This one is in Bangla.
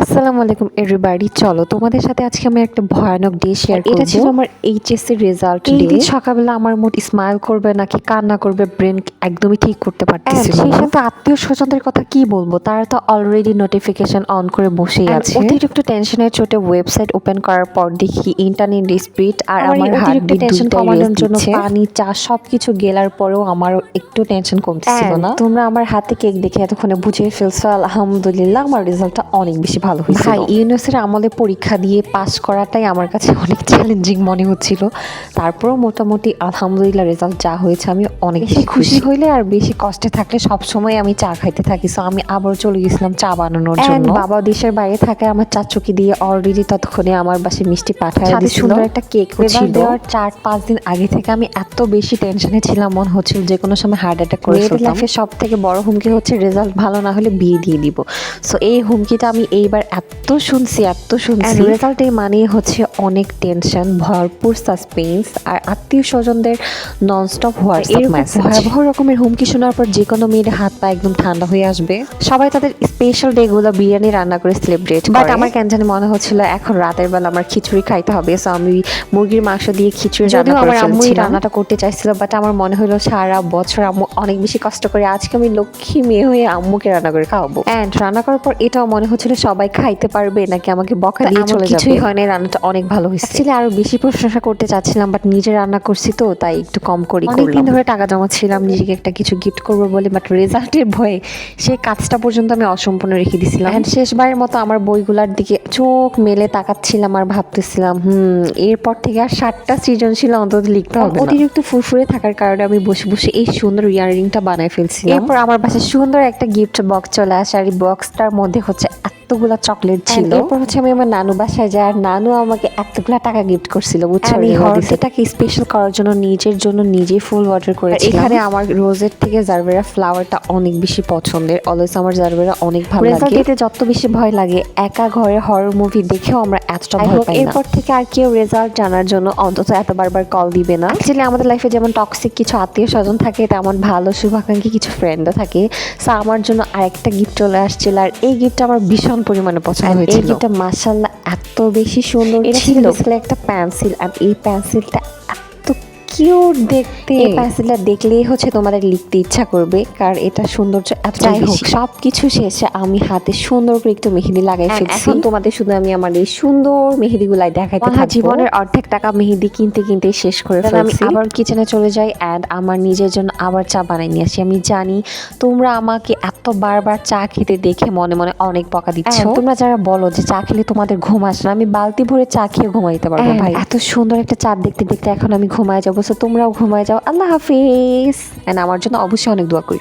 আসসালামু আলাইকুম এভরিবডি। চলো তোমাদের সাথে আজকে আমি একটা ভয়ানক ডে শেয়ার করব। এটা ছিল আমার এইচএসসি রেজাল্ট ডে। এই দিন সকালবেলা আমার মুড স্মাইল করবে নাকি কান্না করবে ব্রেন একদমই ঠিক করতে পারতেছিল না। সেই সাথে আত্মীয় স্বজনদের কথা কি বলবো, তারা তো অলরেডি নোটিফিকেশন অন করে বসেই আছে। অতিরিক্ত টেনশনের চোটে ওয়েবসাইট ওপেন করার পর দেখি ইন্টারনেট স্পিড আর আমার হার্টবিট টেনশন কমানোর জন্য পানি চা সবকিছু গেলার পরেও আমার একটু টেনশন কমতেছিল না। তোমরা আমার হাতে কেক দেখে এতক্ষণে বুঝিয়ে ফেলছো আলহামদুলিল্লাহ আমার রেজাল্টটা অনেক বেশি ভালো হয়েছে। ভাই ইউনিভার্সিটির আমলে পরীক্ষা দিয়ে পাস করাটাই আমার কাছে অনেক চ্যালেঞ্জিং মনে হচ্ছিল। তারপরও মোটামুটি আলহামদুলিল্লাহ রেজাল্ট যা হয়েছে আমি অনেক বেশি খুশি হইলে আর বেশি কষ্টে থাকলে সবসময় আমি চা খাইতে থাকি। সো আমি আবার চলে গেছিলাম চা বানানোর জন্য। বাবা দেশের বাইরে থাকে, আমার চাচুকে দিয়ে অলরেডি ততক্ষণে আমার বাসায় মিষ্টি পাঠায় দিয়েছিল। সুন্দর একটা কেক ছিল। দেওয়ার 4-5 দিন আগে থেকে আমি এত বেশি টেনশনে ছিলাম, মনে হচ্ছিল যে কোনো সময় হার্ট অ্যাটাক করে ফেলতাম। লাইফে সব থেকে বড় হুমকি হচ্ছে রেজাল্ট ভালো না হলে বিয়ে দিয়ে দিব। সো এই হুমকিটা আমি এইবার এত শুনছি রেজাল্ট এই মানে হচ্ছে অনেক টেনশন, ভরপুর সাসপেন্স আর আত্মীয় স্বজনদের ননস্টপ হোয়াটসঅ্যাপ মেসেজ। ভয়াবহ রকমের হুমকি শোনার পর যে কোনো মেয়ের হাত পা একদম ঠান্ডা হয়ে আসবে। সবাই তাদের স্পেশাল ডে গুলো বিরিয়ানি রান্না করে সেলিব্রেট করে। বাট আমার কেন জানি মনে হচ্ছিল এখন রাতের বেলা আমার খিচুড়ি খাইতে হবে। সো আমি মুরগির মাংস দিয়ে খিচুড়ি রান্না করে ফেলছি। আমার আম্মুই রান্নাটা করতে চাইছিল, বাট আমার মনে হলো সারা বছর আম্মু অনেক বেশি কষ্ট করে, আজকে আমি লক্ষ্মী মেয়ে হয়ে আম্মুকে রান্না করে খাওয়াবো। এন্ড রান্না করার পর এটাও মনে হচ্ছিল সবাই খাইতে পারবে নাকি আমাকে বকা দিয়ে চলে যাবে। কিছুই হয় না, রান্নাটা অনেক ভালো হয়েছে। অ্যাকচুয়ালি আরো বেশি প্রশংসা করতে চাচ্ছিলাম, বাট নিজে রান্না করছি তো তাই একটু কম করে করলাম। অনেকদিন ধরে টাকা জমাচ্ছিলাম নিজেকে একটা কিছু গিফট করবো বলে, বাট রেজাল্টের ভয়ে সেই কাজটা পর্যন্ত আমি অসম্পূর্ণ রেখে দিয়েছিলাম। শেষবারের মতো আমার বইগুলার দিকে চোখ মেলে তাকাচ্ছিলাম আর ভাবতেছিলাম এরপর থেকে আর 7টা সৃজনশীল অন্তত লিখতে হবে। অতিরিক্ত ফুরফুরে থাকার কারণে আমি বসে বসে এই সুন্দর ইয়াররিংটা বানাই ফেলছিলাম। এরপর আমার বাসায় সুন্দর একটা গিফট বক্স চলে আসে, আর এই বক্সটার মধ্যে হচ্ছে এতগুলা চকলেট ছিল। এরপর হচ্ছে আমি আমার নানু বাসায় যাই, আর নানু আমাকে এতগুলা টাকা গিফট করছিল, বুঝছো? আমি বার্থডেটাকে স্পেশাল করার জন্য নিজেই ফুল অর্ডার করেছি। এখানে আমার রোজের থেকে জারবেরা ফ্লাওয়ারটা অনেক বেশি পছন্দের। অলওয়েজ আমার জারবেরা অনেক ভালো লাগে। রেজাল্ট দিতে যত বেশি ভয় লাগে, একা ঘরে হরর মুভি দেখেও আমরা এতটা ভয় পাই না। এরপর থেকে আর কেউ রেজাল্ট জানার জন্য অন্তত এত বারবার কল দিবে না। অ্যাকচুয়ালি আমাদের লাইফে যেমন টক্সিক কিছু আত্মীয় স্বজন থাকে, তেমন ভালো শুভাকাঙ্ক্ষী কিছু ফ্রেন্ডও থাকে। সো আমার জন্য আরেকটা গিফট চলে আসছিল, আর এই গিফটটা আমার ভীষণ পরিমাণে পছন্দ হয়েছিল। এই গিফটটা মাশাআল্লাহ এত বেশি সুন্দর ছিল। একটা পেন্সিল, আর এই পেন্সিলটা এত কিউট দেখতে। এই পেন্সিলটা দেখলেই হচ্ছে তোমাদের লিখতে ইচ্ছা করবে, কারণ এটা সৌন্দর্য এতটাই হোক। সবকিছু শেষে আমি হাতে সুন্দর করে একটু মেহেদি লাগাই ফেলছি। এখন তোমাদের শুধু আমি আমার এই সুন্দর মেহেদিগুলাই দেখাইতে থাকবো। জীবনের অর্ধেক টাকা মেহেদি কিনতে শেষ করে ফেলছি। আমি আবার কিচেনে চলে যাই এন্ড আমার নিজের জন্য আবার চা বানাই নিয়ে আসি। আমি জানি তোমরা আমাকে এত বারবার চা খেতে দেখে মনে মনে অনেক বকা দিচ্ছ। তোমরা যারা বলো যে চা খেলে তোমাদের ঘুম আসে না, আমি বালতি ভরে চা খেয়ে ঘুমাইতে পারবো। ভাই এত সুন্দর একটা চা দেখতে দেখতে এখন আমি ঘুমায় যাবো। তোমরাও ঘুমায় যাও। আল্লাহ হাফিজ। এন্ড আমার জন্য অবশ্যই অনেক দোয়া করি।